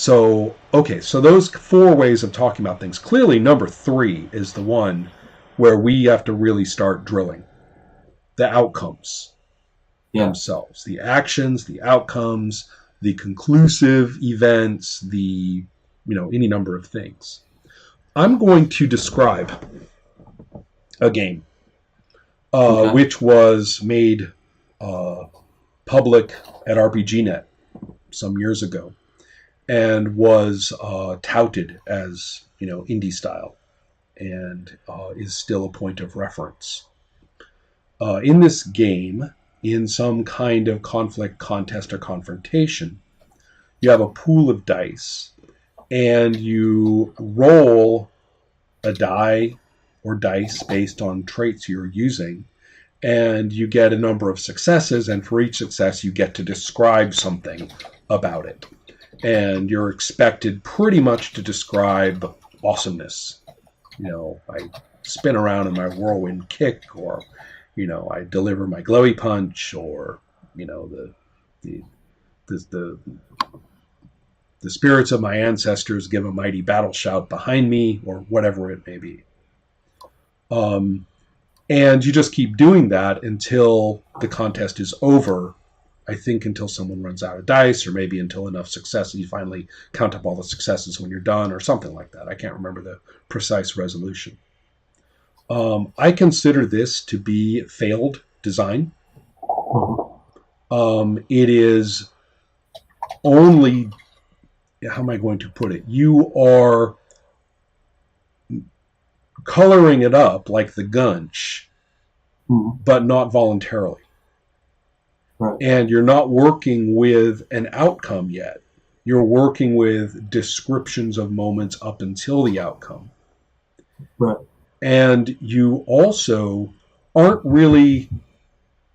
So, okay, so those four ways of talking about things. Clearly, number three is the one where we have to really start drilling. The outcomes themselves. The actions, the outcomes, the conclusive events, any number of things. I'm going to describe a game which was made public at RPGNet some years ago and was touted as, indie style and is still a point of reference. In this game, in some kind of conflict, contest, or confrontation, you have a pool of dice and you roll a die or dice based on traits you're using, and you get a number of successes, and for each success you get to describe something about it. And you're expected pretty much to describe awesomeness. I spin around in my whirlwind kick, or, I deliver my glowy punch, or, the spirits of my ancestors give a mighty battle shout behind me, or whatever it may be. And you just keep doing that until the contest is over. I think until someone runs out of dice, or maybe until enough successes. You finally count up all the successes when you're done, or something like that. I can't remember the precise resolution. I consider this to be failed design. It is only... How am I going to put it? You are coloring it up like the Gunch, but not voluntarily. Right. And you're not working with an outcome yet. You're working with descriptions of moments up until the outcome. Right. And you also aren't really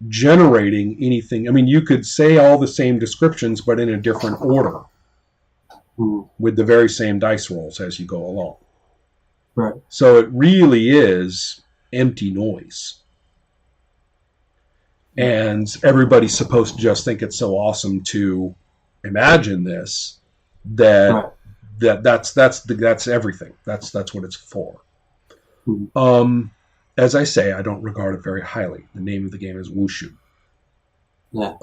generating anything. I mean, you could say all the same descriptions, but in a different order. With the very same dice rolls as you go along. Right. So it really is empty noise. And everybody's supposed to just think it's so awesome to imagine this that that's everything. That's what it's for. As I say, I don't regard it very highly. The name of the game is Wushu. Yeah.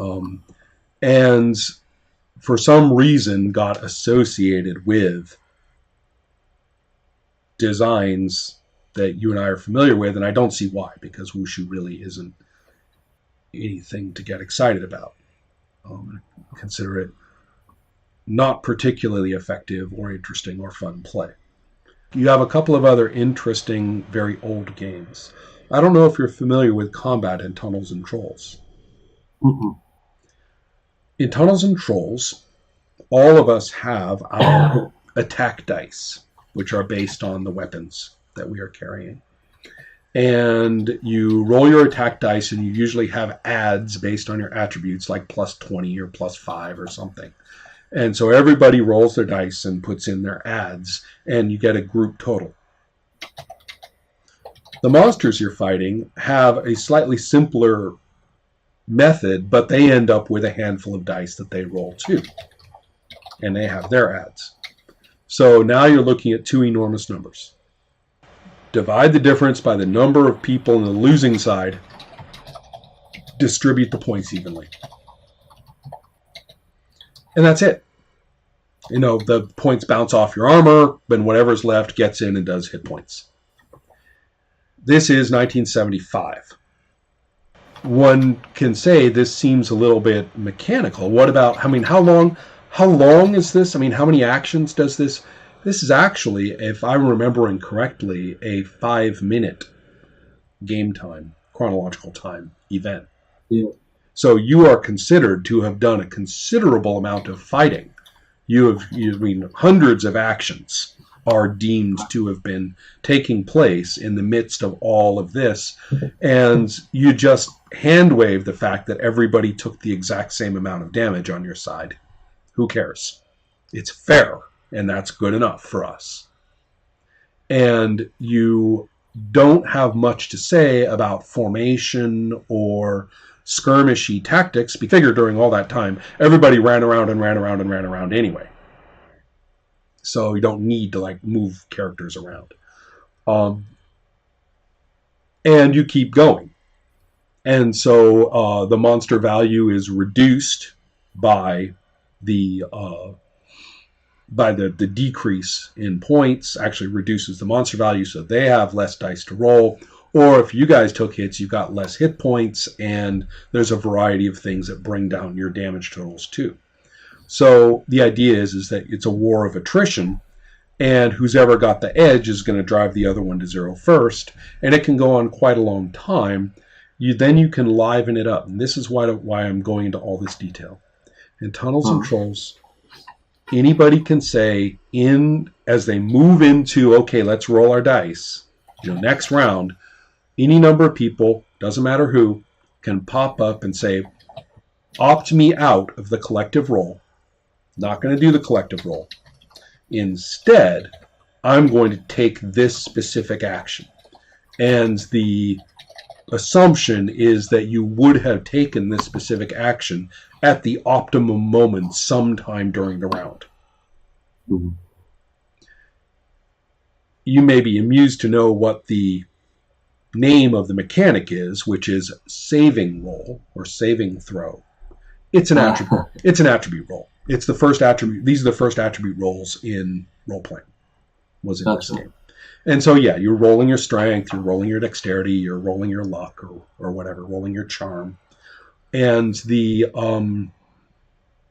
And for some reason got associated with designs that you and I are familiar with, and I don't see why, because Wushu really isn't anything to get excited about. I consider it not particularly effective or interesting or fun play. You have a couple of other interesting, very old games. I don't know if you're familiar with combat in Tunnels and Trolls. In Tunnels and Trolls, all of us have our attack dice, which are based on the weapons that we are carrying. And you roll your attack dice, and you usually have adds based on your attributes, like plus 20 or plus 5 or something. And so everybody rolls their dice and puts in their adds, and you get a group total. The monsters you're fighting have a slightly simpler method, but they end up with a handful of dice that they roll too. And they have their adds. So now you're looking at two enormous numbers. Divide the difference by the number of people on the losing side. Distribute the points evenly. And that's it. You know, the points bounce off your armor, then whatever's left gets in and does hit points. This is 1975. One can say this seems a little bit mechanical. What about, I mean, how long is this? I mean, how many actions does this? This is actually, if I'm remembering correctly, a 5-minute game time, chronological time event. Yeah. So you are considered to have done a considerable amount of fighting. Hundreds of actions are deemed to have been taking place in the midst of all of this. And you just hand wave the fact that everybody took the exact same amount of damage on your side. Who cares? It's fair, and that's good enough for us. And you don't have much to say about formation or skirmishy tactics, because figure during all that time, everybody ran around anyway. So you don't need to like move characters around. And you keep going. And so the monster value is reduced by the decrease in points, actually reduces the monster value, so they have less dice to roll. Or if you guys took hits, you got less hit points, and there's a variety of things that bring down your damage totals too. So the idea is that it's a war of attrition, and who's ever got the edge is going to drive the other one to zero first, and it can go on quite a long time. Then you can liven it up, and this is why I'm going into all this detail. In Tunnels and Trolls, anybody can say, as they move into, okay, let's roll our dice, next round, any number of people, doesn't matter who, can pop up and say, opt me out of the collective roll. Not going to do the collective roll. Instead, I'm going to take this specific action. And the assumption is that you would have taken this specific action at the optimum moment sometime during the round. Mm-hmm. You may be amused to know what the name of the mechanic is, which is saving roll or saving throw. It's an attribute. It's an attribute roll. It's the first attribute. These are the first attribute rolls in role playing. Was in this game. And so, yeah, you're rolling your strength, you're rolling your dexterity, you're rolling your luck or whatever, rolling your charm. And the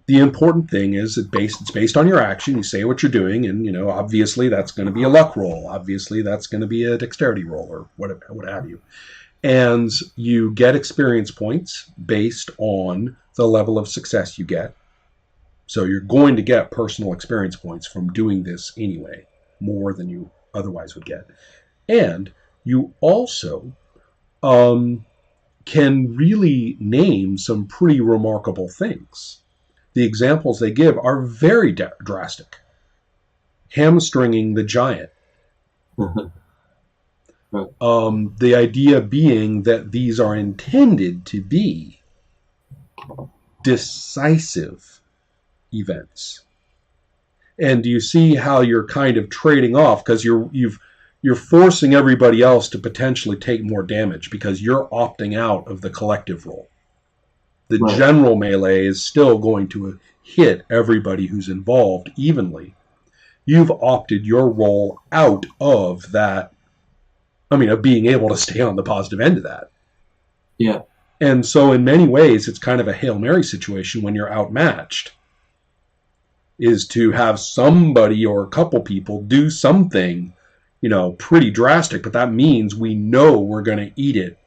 important thing is that it's based on your action. You say what you're doing, and obviously that's going to be a luck roll. Obviously that's going to be a dexterity roll or what have you. And you get experience points based on the level of success you get. So you're going to get personal experience points from doing this anyway, more than you otherwise would get. And you also can really name some pretty remarkable things. The examples they give are very drastic. Hamstringing the giant. The idea being that these are intended to be decisive events. And do you see how you're kind of trading off, because you're forcing everybody else to potentially take more damage because you're opting out of the collective roll. The general melee is still going to hit everybody who's involved evenly. You've opted your roll out of that, of being able to stay on the positive end of that. Yeah. And so in many ways, it's kind of a Hail Mary situation when you're outmatched, is to have somebody or a couple people do something, pretty drastic, but that means we know we're going to eat it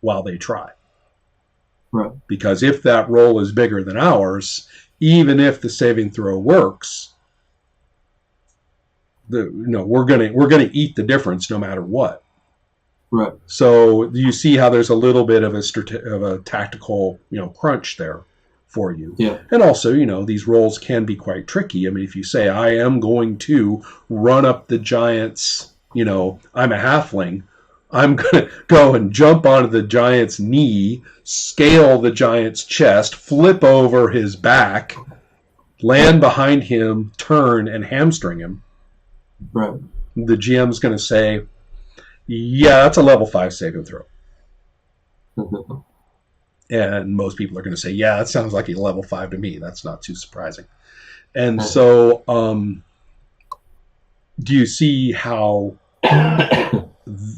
while they try. Right. Because if that roll is bigger than ours, even if the saving throw works, we're gonna eat the difference no matter what. Right. So you see how there's a little bit of a tactical crunch there for you. Yeah. And also these rolls can be quite tricky. If you say I am going to run up the giant's, I'm a halfling, I'm going to go and jump onto the giant's knee, scale the giant's chest, flip over his back, land behind him, turn, and hamstring him. Right. The GM's going to say, yeah, that's a level 5 saving throw. And most people are going to say, yeah, that sounds like a level 5 to me. That's not too surprising. And so do you see how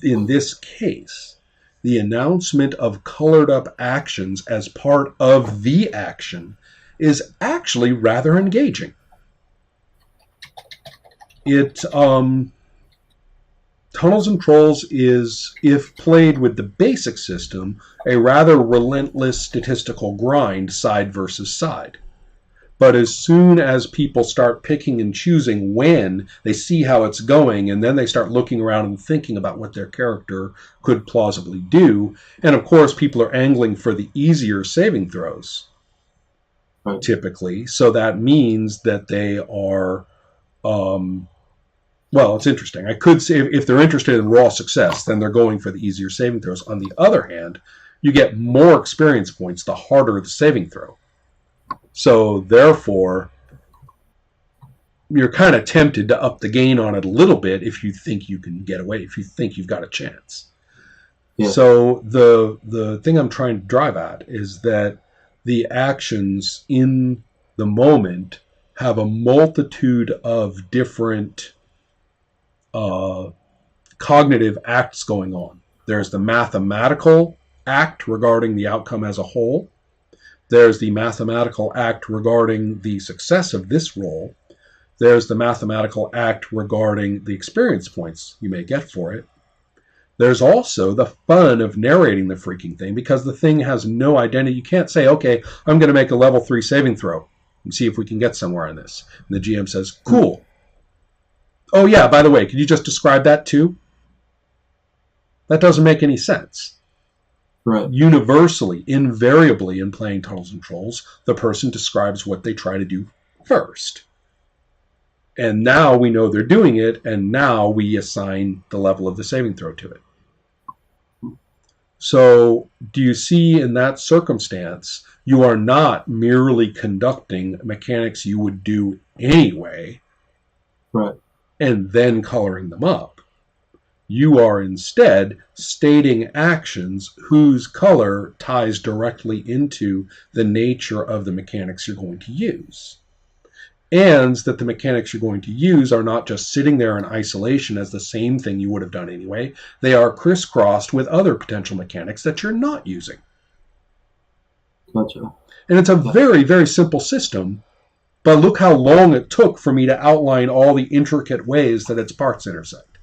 in this case, the announcement of colored up actions as part of the action is actually rather engaging. Tunnels and Trolls is, if played with the basic system, a rather relentless statistical grind side versus side. But as soon as people start picking and choosing when, they see how it's going, and then they start looking around and thinking about what their character could plausibly do. And of course, people are angling for the easier saving throws, typically. So that means that they are, well, it's interesting. I could say if they're interested in raw success, then they're going for the easier saving throws. On the other hand, you get more experience points the harder the saving throw. So therefore, you're kind of tempted to up the gain on it a little bit if you think you can get away, if you think you've got a chance. Yeah. So the thing I'm trying to drive at is that the actions in the moment have a multitude of different cognitive acts going on. There's the mathematical act regarding the outcome as a whole. There's the mathematical act regarding the success of this roll. There's the mathematical act regarding the experience points you may get for it. There's also the fun of narrating the freaking thing, because the thing has no identity. You can't say, okay, I'm going to make a level 3 saving throw and see if we can get somewhere in this. And the GM says, cool. Oh yeah, by the way, could you just describe that too? That doesn't make any sense. Right. Universally, invariably in playing Tunnels and Trolls, the person describes what they try to do first. And now we know they're doing it, and now we assign the level of the saving throw to it. So, do you see in that circumstance, you are not merely conducting mechanics you would do anyway, right, and then coloring them up. You are instead stating actions whose color ties directly into the nature of the mechanics you're going to use. And that the mechanics you're going to use are not just sitting there in isolation as the same thing you would have done anyway. They are crisscrossed with other potential mechanics that you're not using. Gotcha. And it's a very, very simple system, but look how long it took for me to outline all the intricate ways that its parts intersect.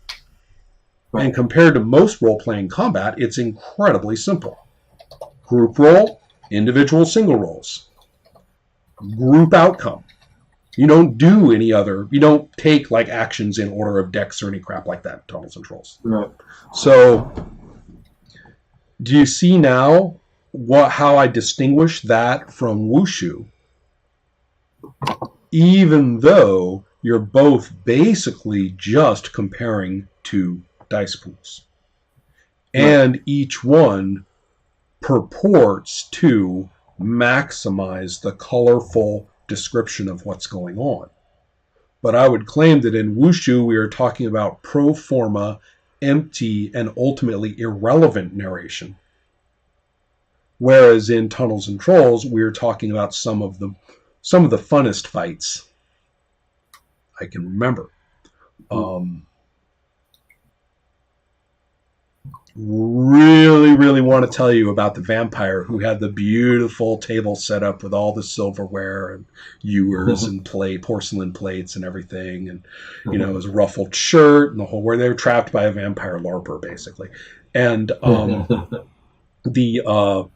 Right. And compared to most role-playing combat, it's incredibly simple. Group roll, individual single rolls. Group outcome. You don't do any other, you don't take like actions in order of decks or any crap like that, Tunnels and Trolls. Right. So, do you see now how I distinguish that from Wushu? Even though you're both basically just comparing two dice pools. Right. And each one purports to maximize the colorful description of what's going on. But I would claim that in Wushu we are talking about pro forma, empty, and ultimately irrelevant narration. Whereas in Tunnels and Trolls we're talking about some of the funnest fights I can remember. Really want to tell you about the vampire who had the beautiful table set up with all the silverware and ewers and porcelain plates and everything, and his ruffled shirt and the whole, where they were trapped by a vampire larper basically, and the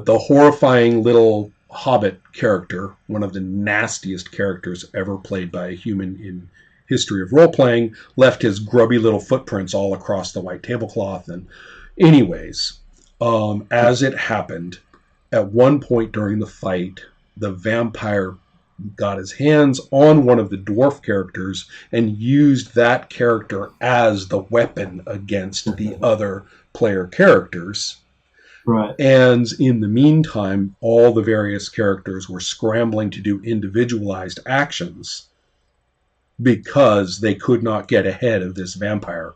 horrifying little hobbit character, one of the nastiest characters ever played by a human in history of role-playing, left his grubby little footprints all across the white tablecloth. And anyways, as it happened, at one point during the fight, the vampire got his hands on one of the dwarf characters and used that character as the weapon against the other player characters. Right. And in the meantime, all the various characters were scrambling to do individualized actions because they could not get ahead of this vampire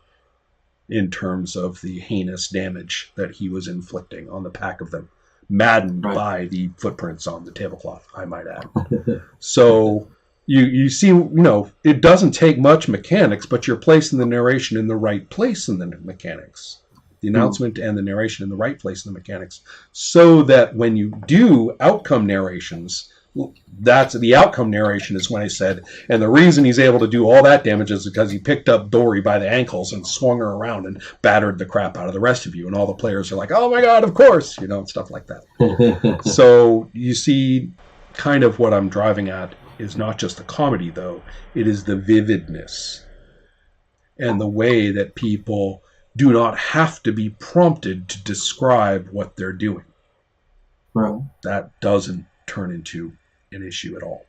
in terms of the heinous damage that he was inflicting on the pack of them, maddened by the footprints on the tablecloth, I might add. So you see, it doesn't take much mechanics, but you're placing the narration in the right place in the mechanics. The announcement and the narration in the right place in the mechanics, so that when you do outcome narrations, that's the outcome narration is when I said, and the reason he's able to do all that damage is because he picked up Dory by the ankles and swung her around and battered the crap out of the rest of you. And all the players are like, oh my God, of course, and stuff like that. So you see kind of what I'm driving at is not just the comedy, though. It is the vividness and the way that people do not have to be prompted to describe what they're doing. Right. That doesn't turn into an issue at all.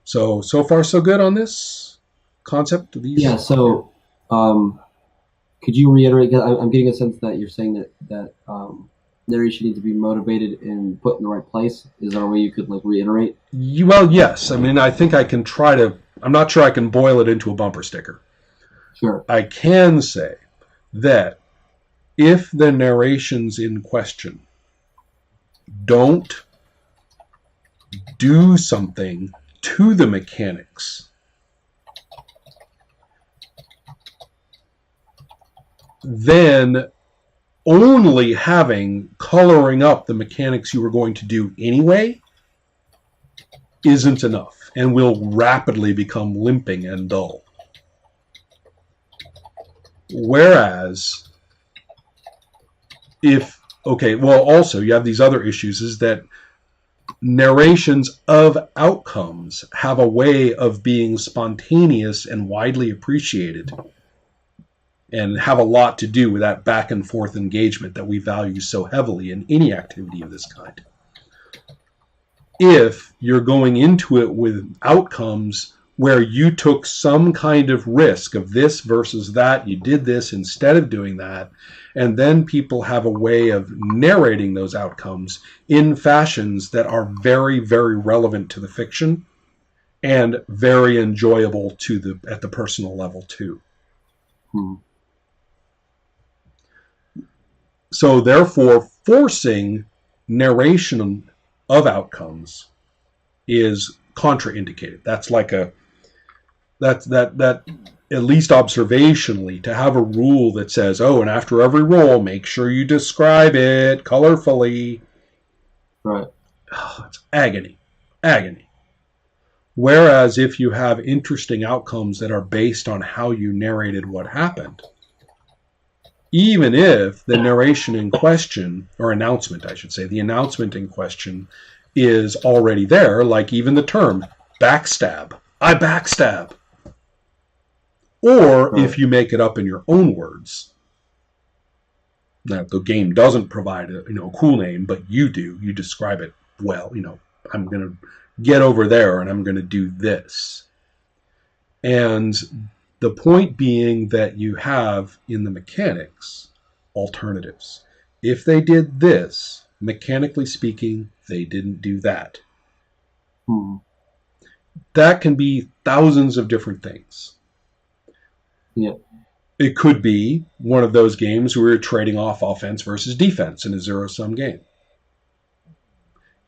So far so good on this concept of these. Yeah. So, could you reiterate? Because I'm getting a sense that you're saying that narration needs to be motivated and put in the right place? Is there a way you could like reiterate? Well, yes. I mean, I think I can try to. I'm not sure I can boil it into a bumper sticker. Sure. I can say that if the narrations in question don't do something to the mechanics, then only having coloring up the mechanics you were going to do anyway isn't enough and will rapidly become limping and dull. Whereas also you have these other issues, is that narrations of outcomes have a way of being spontaneous and widely appreciated and have a lot to do with that back and forth engagement that we value so heavily in any activity of this kind. If you're going into it with outcomes where you took some kind of risk of this versus that, you did this instead of doing that, and then people have a way of narrating those outcomes in fashions that are very, very relevant to the fiction and very enjoyable at the personal level too. So therefore, forcing narration of outcomes is contraindicated. That's like that at least observationally, to have a rule that says, oh, and after every roll, make sure you describe it colorfully. Right. Oh, it's agony. Whereas if you have interesting outcomes that are based on how you narrated what happened, even if the narration in question, or announcement, I should say, the announcement in question is already there, like even the term backstab. I backstab. Or if you make it up in your own words. Now, the game doesn't provide a cool name, but you do. You describe it well. I'm going to get over there and I'm going to do this. And the point being that you have in the mechanics alternatives. If they did this, mechanically speaking, they didn't do that. That can be thousands of different things. Yeah. It could be one of those games where you're trading off offense versus defense in a zero-sum game.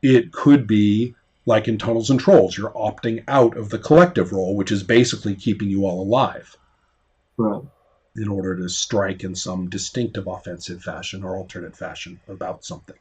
It could be like in Tunnels and Trolls, you're opting out of the collective role, which is basically keeping you all alive. Right. In order to strike in some distinctive offensive fashion or alternate fashion about something.